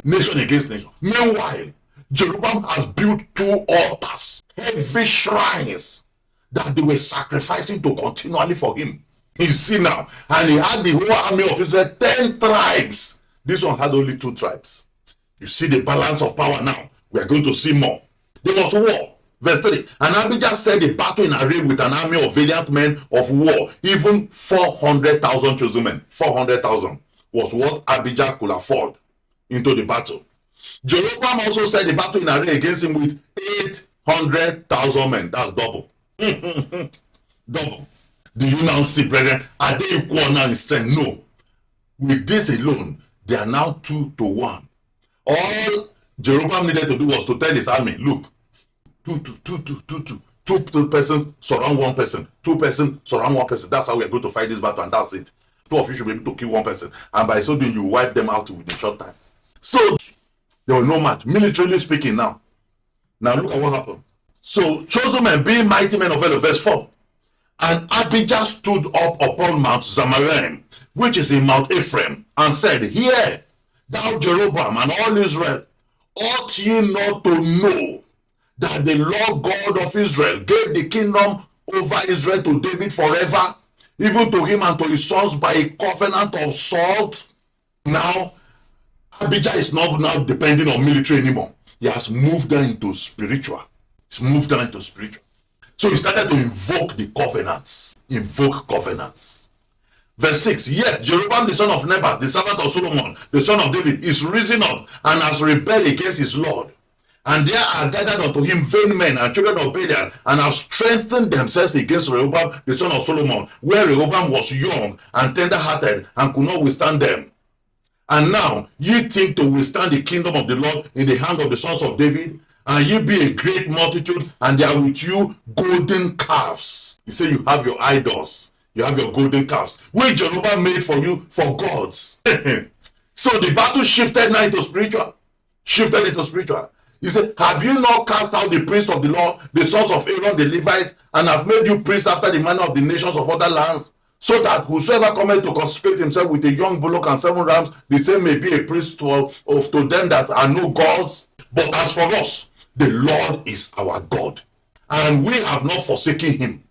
nation against nation. Meanwhile, Jeroboam has built 2 altars, heavy shrines that they were sacrificing to continually for him. You see now, and he had the whole army of Israel, 10 tribes. This one had only 2 tribes. You see the balance of power now. We are going to see more. There was war. Verse 3. And Abijah set the battle in array with an army of valiant men of war, even 400,000 chosen men. 400,000 was what Abijah could afford into the battle. Jeroboam also set the battle in array against him with 800,000 men. That's double. Double. Do you now see, brethren? Are they equal now in strength? No. With this alone, they are now 2 to 1. All Jeroboam needed to do was to tell his army, look, two persons surround one person, 2 persons surround one person. That's how we are going to fight this battle, and that's it. 2 of you should be able to kill 1 person, and by so doing, you wipe them out within a short time. So there was no match, militarily speaking. Now look at what happened. So chosen men, being mighty men of valor, verse 4. And Abijah stood up upon Mount Zamaraim, which is in Mount Ephraim, and said, Hear, thou Jeroboam and all Israel, ought ye not to know that the Lord God of Israel gave the kingdom over Israel to David forever, even to him and to his sons by a covenant of salt? Now, Abijah is not now depending on military anymore. He has moved down into spiritual. He's moved down into spiritual. So he started to invoke the covenants. Invoke covenants. Verse 6. Yet Jeroboam the son of Nebat, the servant of Solomon, the son of David, is risen up and has rebelled against his Lord. And there are gathered unto him vain men and children of Belial, and have strengthened themselves against Rehoboam the son of Solomon, where Rehoboam was young and tender-hearted and could not withstand them. And now ye think to withstand the kingdom of the Lord in the hand of the sons of David, and ye be a great multitude, and there are with you golden calves. You say you have your idols, you have your golden calves, which Jeroboam made for you for gods. So the battle shifted now into spiritual. Shifted into spiritual. He said, have you not cast out the priests of the Lord, the sons of Aaron the Levites, and have made you priests after the manner of the nations of other lands? So that whosoever cometh to consecrate himself with a young bullock and 7 rams, the same may be a priest to them that are no gods. But as for us, the Lord is our God, and we have not forsaken him.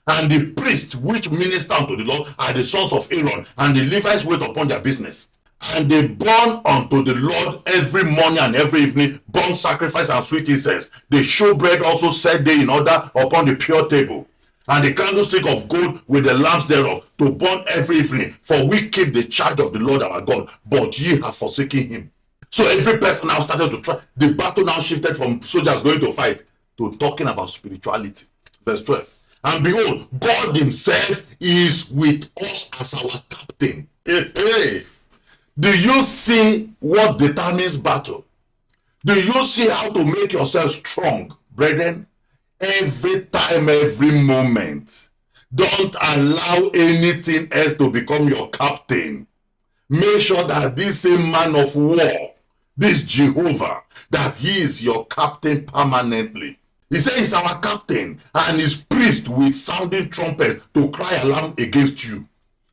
And the priests which minister unto the Lord are the sons of Aaron, and the Levites wait upon their business. And they burn unto the Lord every morning and every evening burnt sacrifice and sweet incense. The showbread also set they in order upon the pure table, and the candlestick of gold with the lamps thereof, to burn every evening. For we keep the charge of the Lord our God, but ye have forsaken him. So every person now started to try. The battle now shifted from soldiers going to fight to talking about spirituality. Verse 12. And behold, God himself is with us as our captain. Hey. Do you see what determines battle? Do you see how to make yourself strong, brethren? Every time, every moment. Don't allow anything else to become your captain. Make sure that this same man of war, this Jehovah, that he is your captain permanently. He says he's our captain and is priest with sounding trumpet to cry alarm against you.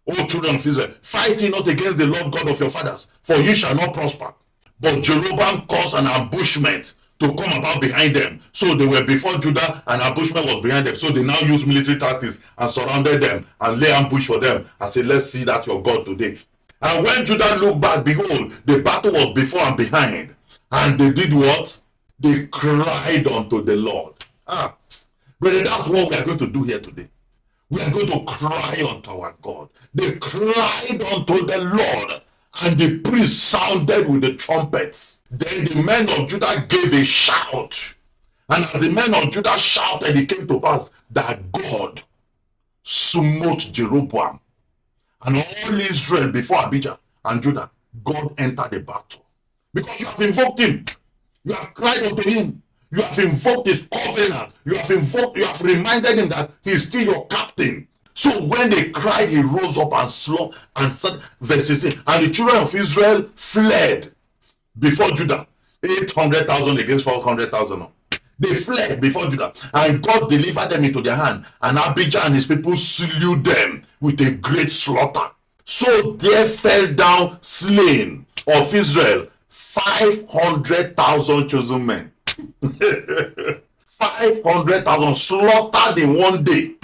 O children of Israel, fight ye not against the Lord God of your fathers, for ye shall not prosper. But Jeroboam caused an ambushment to come about behind them. So they were before Judah, and ambushment was behind them. So they now used military tactics and surrounded them and lay ambush for them and said, let's see that your God today. And when Judah looked back, behold, the battle was before and behind. And they did what? They cried unto the Lord. Brother, that's what we are going to do here today. We are going to cry unto our God. They cried unto the Lord, and the priest sounded with the trumpets. Then the men of Judah gave a shout. And as the men of Judah shouted, it came to pass that God smote Jeroboam and all Israel before Abijah and Judah. God entered the battle. Because you have invoked him. You have cried unto him. You have invoked his covenant. You have reminded him that he is still your captain. So when they cried, he rose up and slaughtered, and said, verse 16, and the children of Israel fled before Judah. 800,000 against 400,000. They fled before Judah, and God delivered them into their hand, and Abijah and his people slew them with a great slaughter. So there fell down slain of Israel 500,000 chosen men. 500,000 slaughtered in one day.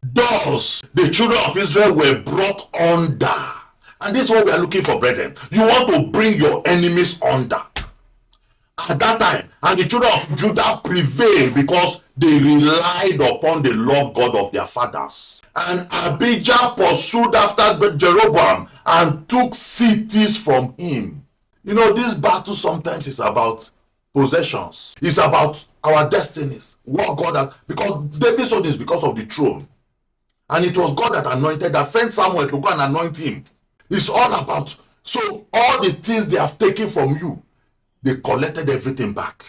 Thus, the children of Israel were brought under. And this is what we are looking for, brethren. You want to bring your enemies under. At that time, and the children of Judah prevailed because they relied upon the Lord God of their fathers. And Abijah pursued after Jeroboam and took cities from him. You know, this battle sometimes is about possessions. It's about our destinies. What God has, because David saw this because of the throne. And it was God that anointed, that sent Samuel to go and anoint him. It's all about, so all the things they have taken from you, they collected everything back.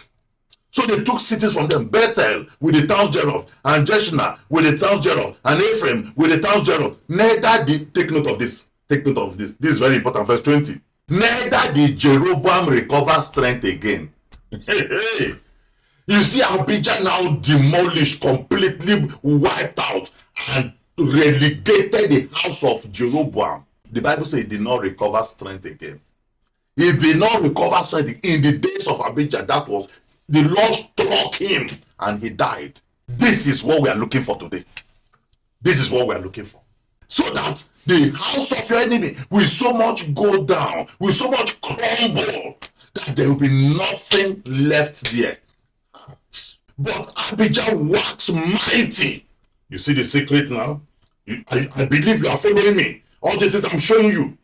So they took cities from them, Bethel with the towns thereof, and Jeshna with the towns thereof, and Ephraim with the towns thereof. Neither did, take note of this, this is very important, verse 20. Neither did Jeroboam recover strength again. You see, Abijah now demolished, completely wiped out, and relegated the house of Jeroboam. The Bible says he did not recover strength again. He did not recover strength. In the days of Abijah, that was, the Lord struck him and he died. This is what we are looking for today. This is what we are looking for. So that the house of your enemy will so much go down, will so much crumble, that there will be nothing left there. But Abijah waxed mighty. You see the secret now? I believe you are following me. All this is I'm showing you.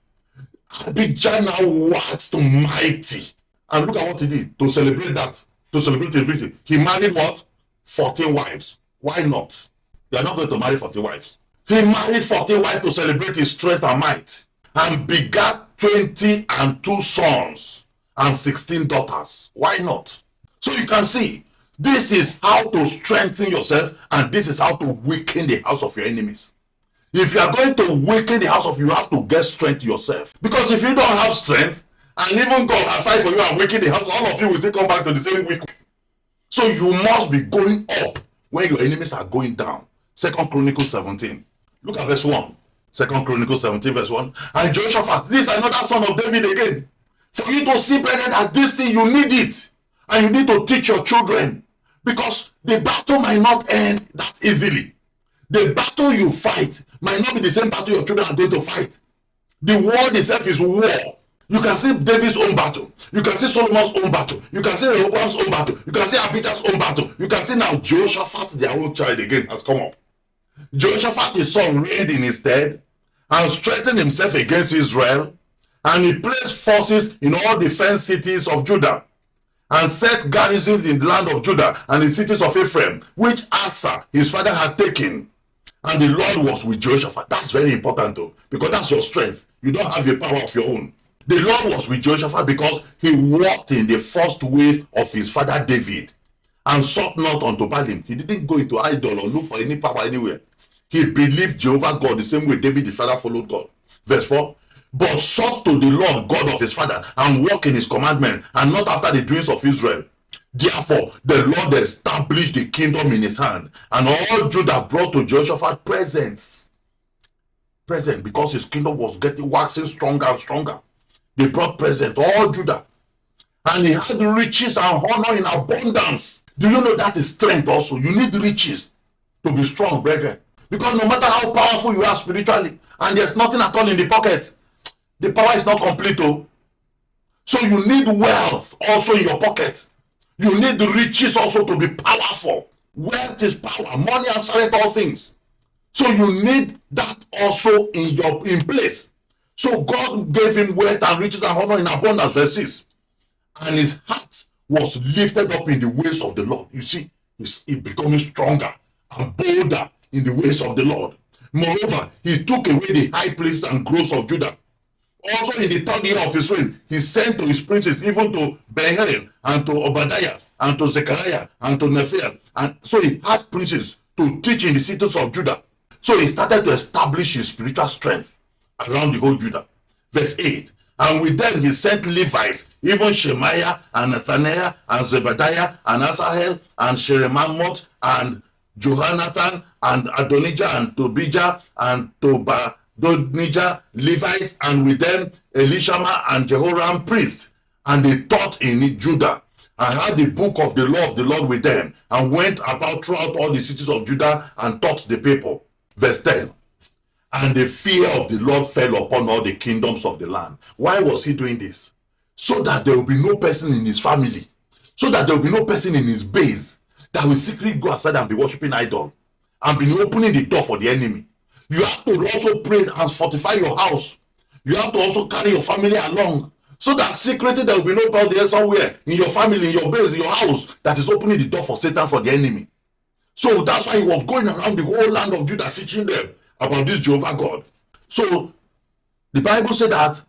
Abijah now waxed mighty. And look at what he did to celebrate that. To celebrate his victory. He married what? 14 wives. Why not? You are not going to marry 40 wives. He married 40 wives to celebrate his strength and might. And begat 22 sons and 16 daughters. Why not? So you can see, this is how to strengthen yourself, and this is how to weaken the house of your enemies. If you are going to weaken the house of you have to get strength yourself. Because if you don't have strength, and even God will fight for you and weaken the house, all of you will still come back to the same weak. So you must be going up when your enemies are going down. 2 Chronicles 17. Look at verse 1. 2 Chronicles 17 verse 1. And Jehoshaphat, this is another son of David again. For you to see, brethren, that this thing, you need it. And you need to teach your children. Because the battle might not end that easily. The battle you fight might not be the same battle your children are going to fight. The war itself is war. You can see David's own battle. You can see Solomon's own battle. You can see Rehoboam's own battle. You can see Abijah's own battle. You can see now Jehoshaphat, their own child again, has come up. Jehoshaphat, his son, reigned in his stead and strengthened himself against Israel. And he placed forces in all the fenced cities of Judah and set garrisons in the land of Judah and the cities of Ephraim, which Asa, his father, had taken. And the Lord was with Jehoshaphat. That's very important though, because that's your strength. You don't have a power of your own. The Lord was with Jehoshaphat because he walked in the first way of his father David and sought not unto Baalim. He didn't go into idol or look for any power anywhere. He believed Jehovah God the same way David his father followed God. Verse 4. But sought to the Lord God of his father and walk in his commandments and not after the doings of Israel. Therefore, the Lord established the kingdom in his hand, and all Judah brought to Jehoshaphat presents. Present, because his kingdom was getting waxing stronger and stronger. They brought present, all Judah. And he had riches and honor in abundance. Do you know that is strength also? You need riches to be strong, brethren. Because no matter how powerful you are spiritually, and there's nothing at all in the pocket, the power is not complete. Oh. So you need wealth also in your pocket. You need the riches also to be powerful. Wealth is power. Money answereth all things. So you need that also in place. So God gave him wealth and riches and honor in abundance, verse 6. And his heart was lifted up in the ways of the Lord. You see, he's becoming stronger and bolder in the ways of the Lord. Moreover, he took away the high places and groves of Judah. Also in the 3rd year of his reign, he sent to his princes, even to Ben-Hail and to Obadiah and to Zechariah and to Nephiel. And so he had princes to teach in the cities of Judah. So he started to establish his spiritual strength around the whole Judah. Verse 8. And with them he sent Levites, even Shemaiah and Nathaniah and Zebadiah and Asahel and Sheremamoth and Johannathan and Adonijah and Tobijah and Tobadonijah, Levites, and with them Elishama and Jehoram priests. And they taught in Judah and had the book of the law of the Lord with them, and went about throughout all the cities of Judah and taught the people. Verse 10. And the fear of the Lord fell upon all the kingdoms of the land. Why was he doing this? So that there will be no person in his family, so that there will be no person in his base that will secretly go outside and be worshiping idol and be opening the door for the enemy. You have to also pray and fortify your house. You have to also carry your family along, so that secretly there will be nobody there somewhere in your family, in your base, in your house, that is opening the door for Satan, for the enemy. So that's why he was going around the whole land of Judah teaching them about this Jehovah God. So the Bible said that,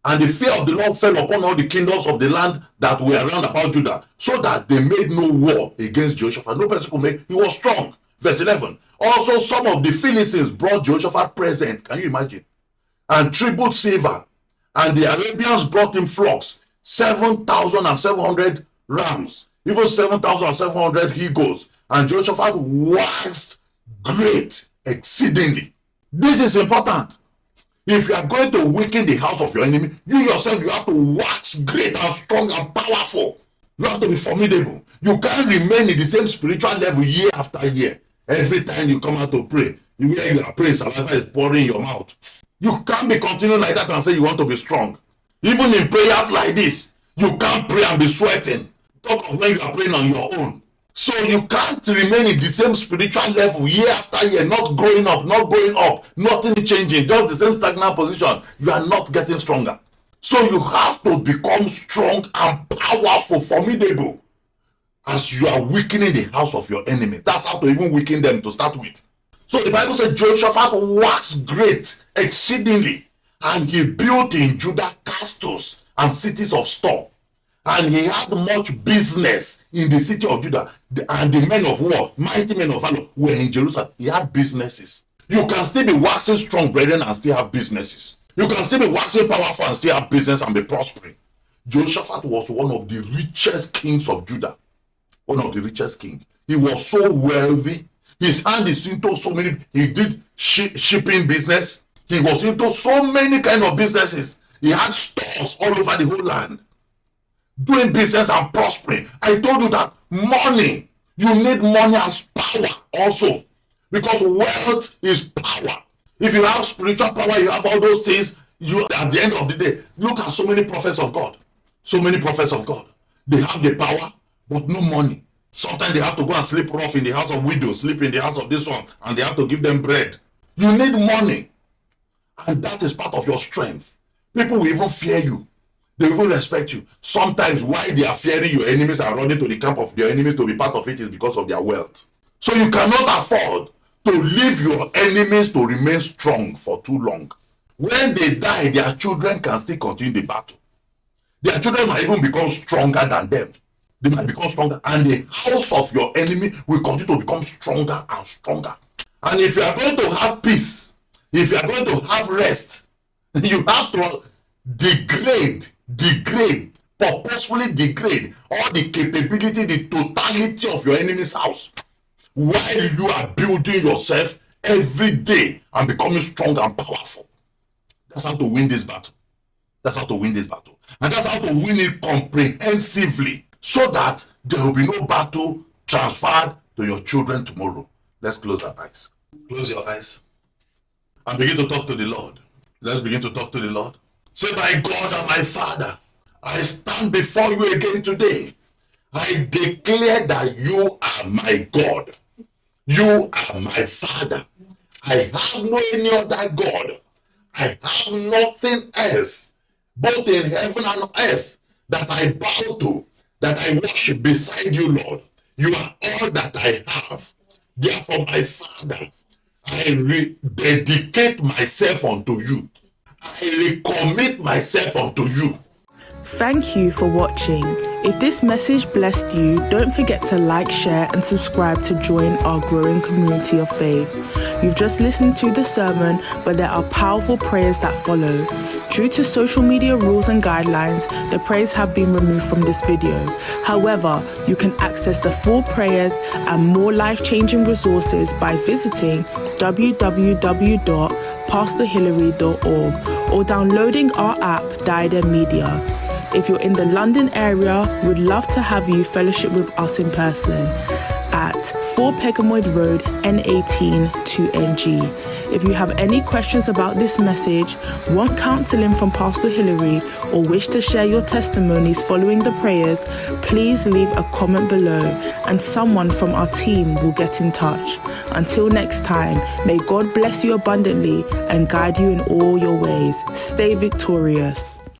and the fear of the Lord fell upon all the kingdoms of the land that were around about Judah, so that they made no war against Jehoshaphat. No person could make, he was strong. Verse 11. Also some of the Philistines brought Jehoshaphat present. Can you imagine? And tribute silver. And the Arabians brought him flocks, 7,700 rams, even 7,700 he-goats. And Jehoshaphat waxed great exceedingly. This is important. If you are going to weaken the house of your enemy, you yourself, you have to wax great and strong and powerful. You have to be formidable. You can't remain in the same spiritual level year after year. Every time you come out to pray, where you are praying, saliva is pouring in your mouth. You can't be continuing like that and say you want to be strong. Even in prayers like this, you can't pray and be sweating. Talk of when you are praying on your own. So you can't remain in the same spiritual level year after year, not growing up, not going up, nothing changing, just the same stagnant position. You are not getting stronger. So you have to become strong and powerful, formidable, as you are weakening the house of your enemy. That's how to even weaken them to start with. So the Bible said Jehoshaphat waxed great exceedingly, and he built in Judah castles and cities of store. And he had much business in the city of Judah. And the men of war, mighty men of valor, were in Jerusalem. He had businesses. You can still be waxing strong, brethren, and still have businesses. You can still be waxing powerful and still have business and be prospering. Jehoshaphat was one of the richest kings of Judah. One of the richest kings. He was so wealthy. His hand is into so many. He did shipping business. He was into so many kind of businesses. He had stores all over the whole land, doing business and prospering. I told you that money, you need money as power also, because wealth is power. If you have spiritual power, you have all those things. You, at the end of the day, look at so many prophets of God. So many prophets of God. They have the power, but no money. Sometimes they have to go and sleep rough in the house of widows, sleep in the house of this one, and they have to give them bread. You need money, and that is part of your strength. People will even fear you. They will even respect you. Sometimes why they are fearing your enemies and running to the camp of their enemies to be part of it is because of their wealth. So you cannot afford to leave your enemies to remain strong for too long. When they die, their children can still continue the battle. Their children might even become stronger than them. They might become stronger, and the house of your enemy will continue to become stronger and stronger. And if you are going to have peace, if you are going to have rest, you have to purposefully degrade all the capability, the totality of your enemy's house, while you are building yourself every day and becoming strong and powerful. That's how to win this battle. That's how to win this battle. And that's how to win it comprehensively, so that there will be no battle transferred to your children tomorrow. Let's close our eyes. Close your eyes and begin to talk to the Lord. Let's begin to talk to the Lord. Say, my God and my Father, I stand before you again today. I declare that you are my God. You are my Father. I have no any other God. I have nothing else, both in heaven and earth, that I bow to, that I worship beside you, Lord. You are all that I have. Therefore, my Father, I dedicate myself unto you. I recommit myself unto you. Thank you for watching. If this message blessed you, don't forget to like, share and subscribe to join our growing community of faith. You've just listened to the sermon, but there are powerful prayers that follow. Due to social media rules and guidelines, the prayers have been removed from this video. However, you can access the full prayers and more life-changing resources by visiting www.pastorhillary.org or downloading our app, Diadem Media. If you're in the London area, we'd love to have you fellowship with us in person at 4 Pegamoid Road, N18 2NG. If you have any questions about this message, want counseling from Pastor Hilary, or wish to share your testimonies following the prayers, please leave a comment below and someone from our team will get in touch. Until next time, may God bless you abundantly and guide you in all your ways. Stay victorious.